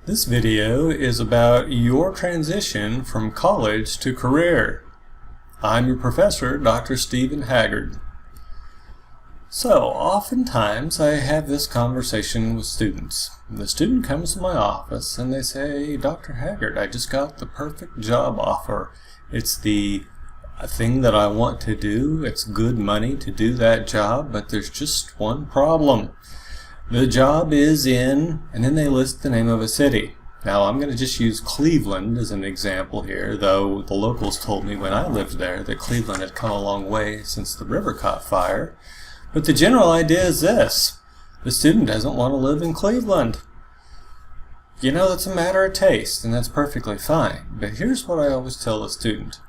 This video is about your transition from college to career. I'm your professor, Dr. Stephen Haggard. So, oftentimes I have this conversation with students. The student comes to my office and they say, Dr. Haggard, I just got the perfect job offer. It's the thing that I want to do. It's good money to do that job, but there's just one problem. The job is in, and then they list the name of a city. Now I'm going to just use Cleveland as an example here, though the locals told me when I lived there that Cleveland had come a long way since the river caught fire. But the general idea is this: the student doesn't want to live in Cleveland. You know, that's a matter of taste, and that's perfectly fine. But here's what I always tell a student.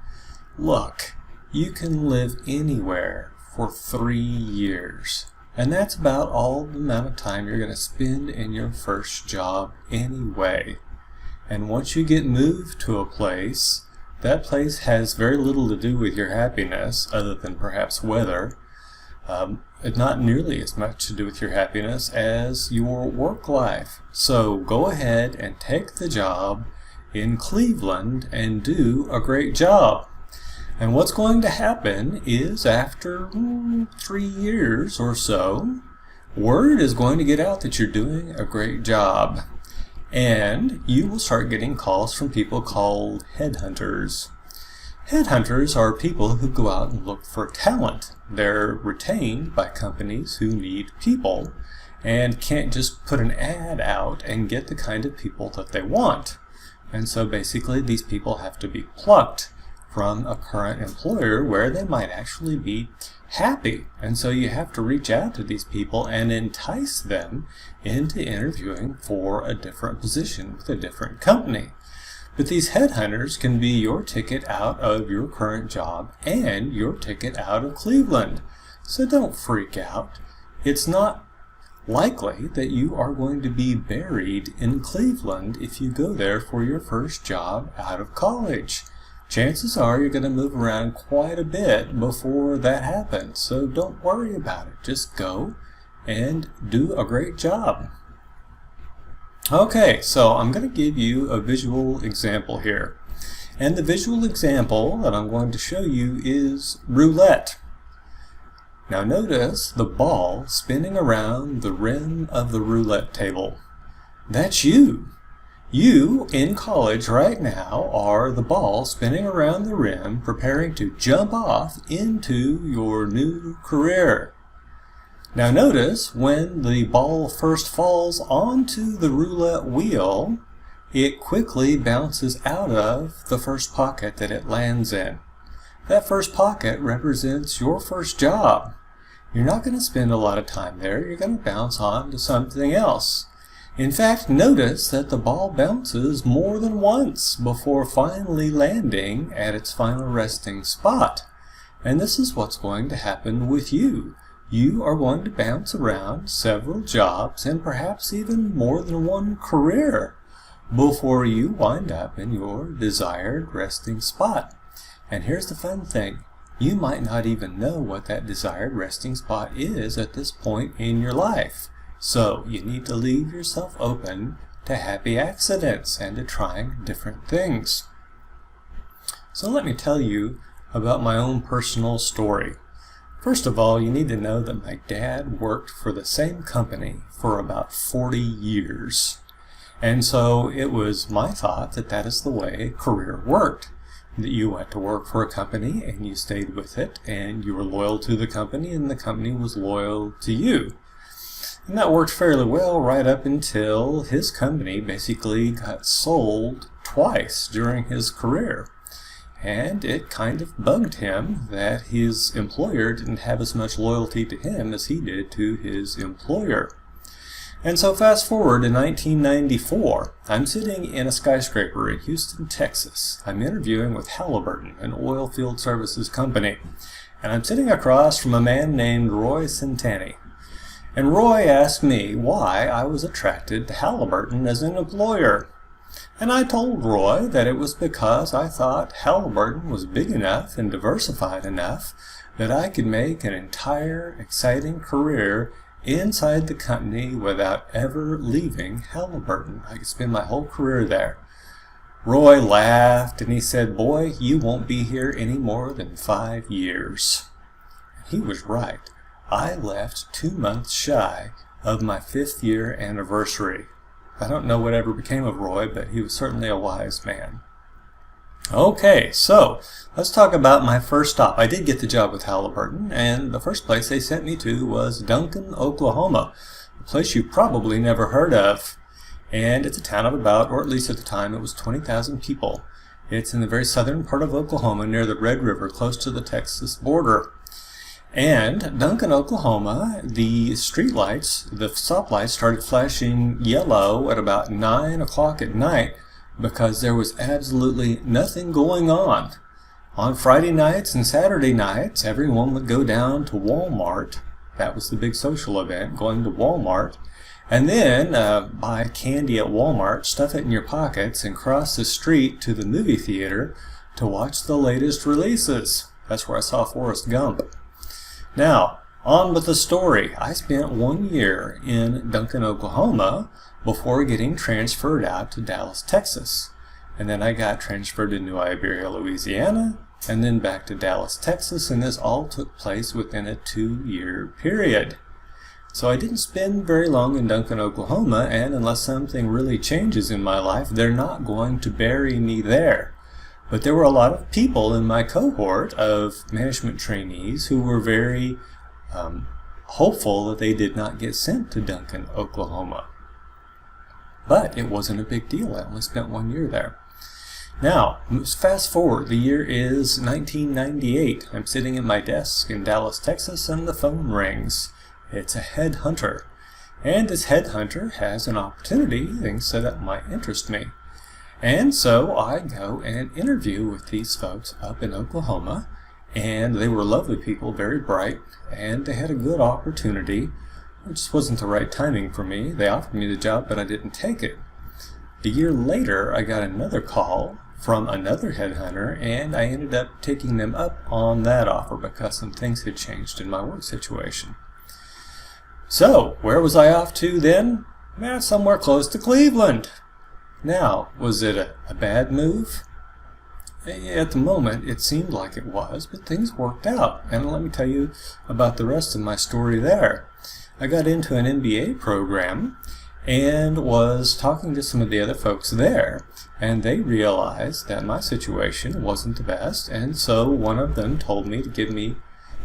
Look, you can live anywhere for 3 years. And that's about all the amount of time you're going to spend in your first job anyway. And once you get moved to a place, that place has very little to do with your happiness, other than perhaps weather. Not nearly as much to do with your happiness as your work life. So go ahead and take the job in Cleveland and do a great job. And what's going to happen is after 3 years or so, word is going to get out that you're doing a great job. And you will start getting calls from people called headhunters. Headhunters are people who go out and look for talent. They're retained by companies who need people and can't just put an ad out and get the kind of people that they want. And so basically these people have to be plucked from a current employer where they might actually be happy. And so you have to reach out to these people and entice them into interviewing for a different position with a different company. But these headhunters can be your ticket out of your current job and your ticket out of Cleveland. So don't freak out. It's not likely that you are going to be buried in Cleveland if you go there for your first job out of college. Chances are you're going to move around quite a bit before that happens, so don't worry about it. Just go and do a great job. Okay, so I'm going to give you a visual example here. And the visual example that I'm going to show you is roulette. Now notice the ball spinning around the rim of the roulette table. That's you. You, in college right now, are the ball spinning around the rim, preparing to jump off into your new career. Now notice, when the ball first falls onto the roulette wheel, it quickly bounces out of the first pocket that it lands in. That first pocket represents your first job. You're not going to spend a lot of time there. You're going to bounce on to something else. In fact, notice that the ball bounces more than once before finally landing at its final resting spot. And this is what's going to happen with you. You are going to bounce around several jobs and perhaps even more than one career before you wind up in your desired resting spot. And here's the fun thing. You might not even know what that desired resting spot is at this point in your life. So you need to leave yourself open to happy accidents and to trying different things. So let me tell you about my own personal story. First of all, you need to know that my dad worked for the same company for about 40 years. And so it was my thought that that is the way a career worked. That you went to work for a company and you stayed with it and you were loyal to the company and the company was loyal to you. And that worked fairly well right up until his company basically got sold twice during his career. And it kind of bugged him that his employer didn't have as much loyalty to him as he did to his employer. And so fast forward to 1994, I'm sitting in a skyscraper in Houston, Texas. I'm interviewing with Halliburton, an oil field services company. And I'm sitting across from a man named Roy Centani. And Roy asked me why I was attracted to Halliburton as an employer. And I told Roy that it was because I thought Halliburton was big enough and diversified enough that I could make an entire exciting career inside the company without ever leaving Halliburton. I could spend my whole career there. Roy laughed and he said, "Boy, you won't be here any more than 5 years." He was right. I left 2 months shy of my 5th year anniversary. I don't know whatever became of Roy, but he was certainly a wise man. Okay, so let's talk about my first stop. I did get the job with Halliburton, and the first place they sent me to was Duncan, Oklahoma, a place you probably never heard of. And it's a town of about, or at least at the time, it was 20,000 people. It's in the very southern part of Oklahoma near the Red River, close to the Texas border. And Duncan, Oklahoma, the street lights, the stoplights started flashing yellow at about 9 o'clock at night because there was absolutely nothing going on. On Friday nights and Saturday nights, everyone would go down to Walmart. That was the big social event, going to Walmart. And then buy candy at Walmart, stuff it in your pockets, and cross the street to the movie theater to watch the latest releases. That's where I saw Forrest Gump. Now, on with the story. I spent 1 year in Duncan, Oklahoma before getting transferred out to Dallas, Texas. And then I got transferred to New Iberia, Louisiana, and then back to Dallas, Texas, and this all took place within a 2-year period. So I didn't spend very long in Duncan, Oklahoma, and unless something really changes in my life, they're not going to bury me there. But there were a lot of people in my cohort of management trainees who were very hopeful that they did not get sent to Duncan, Oklahoma. But it wasn't a big deal. I only spent 1 year there. Now, fast forward. The year is 1998. I'm sitting at my desk in Dallas, Texas, and the phone rings. It's a headhunter. And this headhunter has an opportunity he thinks that might interest me. And so I go and interview with these folks up in Oklahoma, and they were lovely people, very bright, and they had a good opportunity. It just wasn't the right timing for me. They offered me the job, but I didn't take it. A year later, I got another call from another headhunter, and I ended up taking them up on that offer because some things had changed in my work situation. So, where was I off to then? Somewhere close to Cleveland. Now, was it a bad move? At the moment, it seemed like it was, but things worked out. And let me tell you about the rest of my story there. I got into an MBA program and was talking to some of the other folks there, and they realized that my situation wasn't the best, and so one of them told me to give me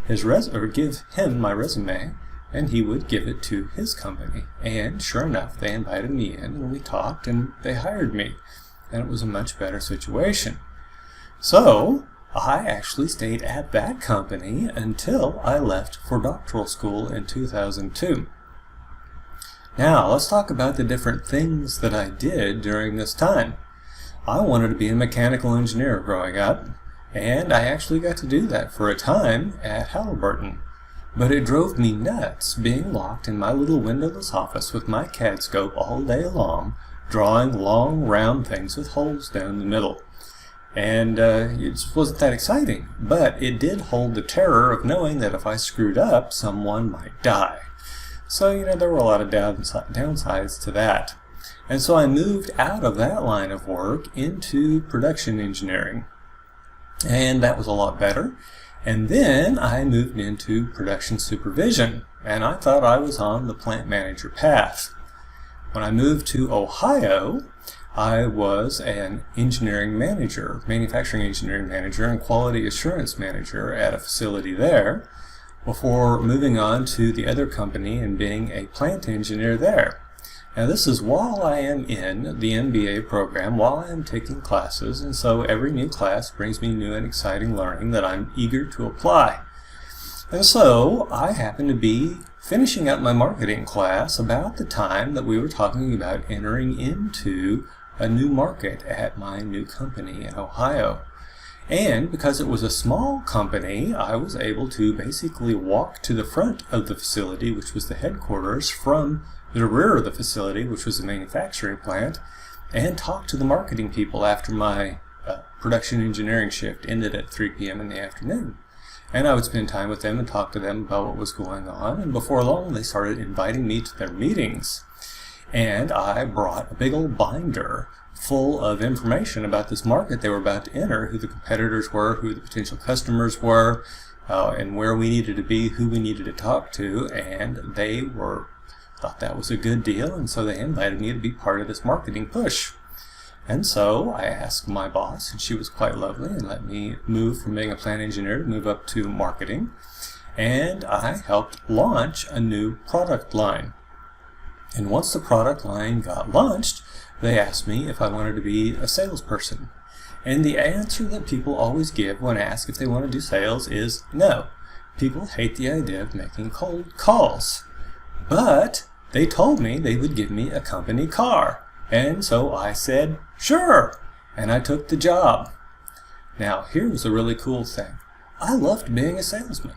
give him my resume, and he would give it to his company. And sure enough, they invited me in, and we talked, and they hired me. And it was a much better situation. So, I actually stayed at that company until I left for doctoral school in 2002. Now, let's talk about the different things that I did during this time. I wanted to be a mechanical engineer growing up, and I actually got to do that for a time at Halliburton. But it drove me nuts being locked in my little windowless office with my CAD scope all day long, drawing long round things with holes down the middle. And it just wasn't that exciting, but it did hold the terror of knowing that if I screwed up, someone might die. So, there were a lot of downsides to that. And so I moved out of that line of work into production engineering. And that was a lot better. And then I moved into production supervision, and I thought I was on the plant manager path. When I moved to Ohio, I was an engineering manager, manufacturing engineering manager and quality assurance manager at a facility there, before moving on to the other company and being a plant engineer there. Now this is while I am in the MBA program, while I am taking classes, and so every new class brings me new and exciting learning that I'm eager to apply. And so I happen to be finishing up my marketing class about the time that we were talking about entering into a new market at my new company in Ohio. And because it was a small company, I was able to basically walk to the front of the facility, which was the headquarters, from the rear of the facility, which was a manufacturing plant, and talk to the marketing people after my production engineering shift ended at 3 p.m. in the afternoon. And I would spend time with them and talk to them about what was going on. And before long, they started inviting me to their meetings. And I brought a big old binder full of information about this market they were about to enter, who the competitors were, who the potential customers were, and where we needed to be, who we needed to talk to. And they thought that was a good deal, and so they invited me to be part of this marketing push. And so I asked my boss, and she was quite lovely, and let me move from being a plant engineer to move up to marketing. And I helped launch a new product line. And once the product line got launched, they asked me if I wanted to be a salesperson. And the answer that people always give when asked if they want to do sales is no. People hate the idea of making cold calls. But they told me they would give me a company car. And so I said, sure, and I took the job. Now, here was a really cool thing. I loved being a salesman,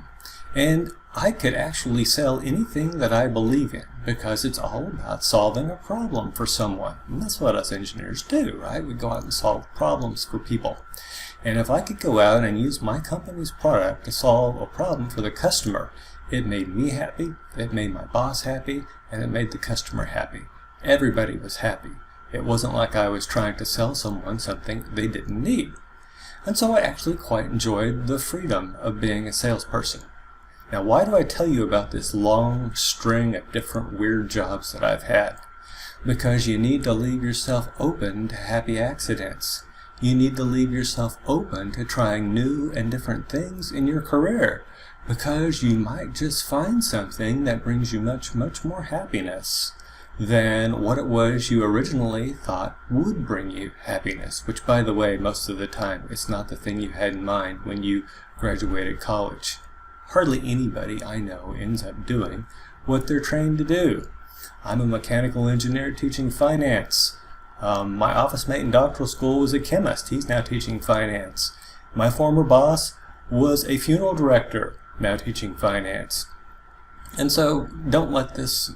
and I could actually sell anything that I believe in because it's all about solving a problem for someone. And that's what us engineers do, right? We go out and solve problems for people. And if I could go out and use my company's product to solve a problem for the customer, it made me happy, it made my boss happy, and it made the customer happy. Everybody was happy. It wasn't like I was trying to sell someone something they didn't need. And so I actually quite enjoyed the freedom of being a salesperson. Now, why do I tell you about this long string of different weird jobs that I've had? Because you need to leave yourself open to happy accidents. You need to leave yourself open to trying new and different things in your career, because you might just find something that brings you much, much more happiness than what it was you originally thought would bring you happiness, which, by the way, most of the time, it's not the thing you had in mind when you graduated college. Hardly anybody I know ends up doing what they're trained to do. I'm a mechanical engineer teaching finance. My office mate in doctoral school was a chemist. He's now teaching finance. My former boss was a funeral director, now teaching finance. And so don't let this,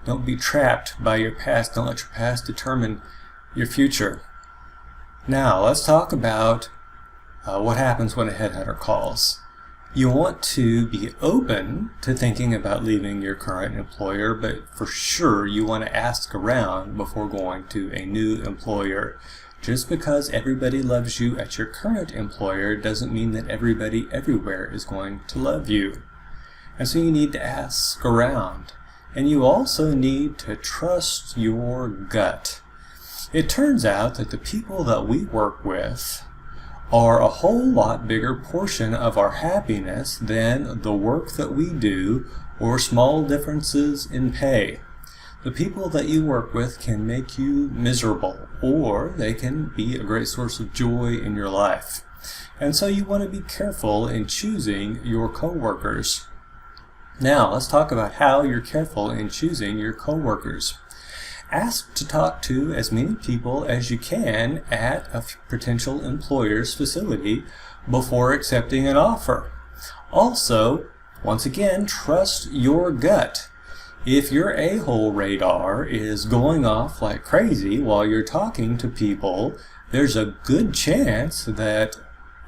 don't be trapped by your past. Don't let your past determine your future. Now, let's talk about what happens when a headhunter calls. You want to be open to thinking about leaving your current employer, but for sure you want to ask around before going to a new employer. Just because everybody loves you at your current employer doesn't mean that everybody everywhere is going to love you. And so you need to ask around. And you also need to trust your gut. It turns out that the people that we work with are a whole lot bigger portion of our happiness than the work that we do or small differences in pay. The people that you work with can make you miserable, or they can be a great source of joy in your life. And so you want to be careful in choosing your coworkers. Now, let's talk about how you're careful in choosing your coworkers. Ask to talk to as many people as you can at a potential employer's facility before accepting an offer. Also, once again, trust your gut. If your a-hole radar is going off like crazy while you're talking to people, there's a good chance that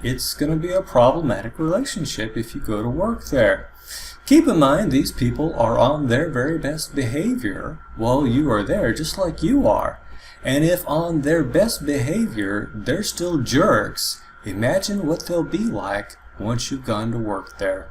it's going to be a problematic relationship if you go to work there. Keep in mind, these people are on their very best behavior while you are there, just like you are. And if on their best behavior, they're still jerks, imagine what they'll be like once you've gone to work there.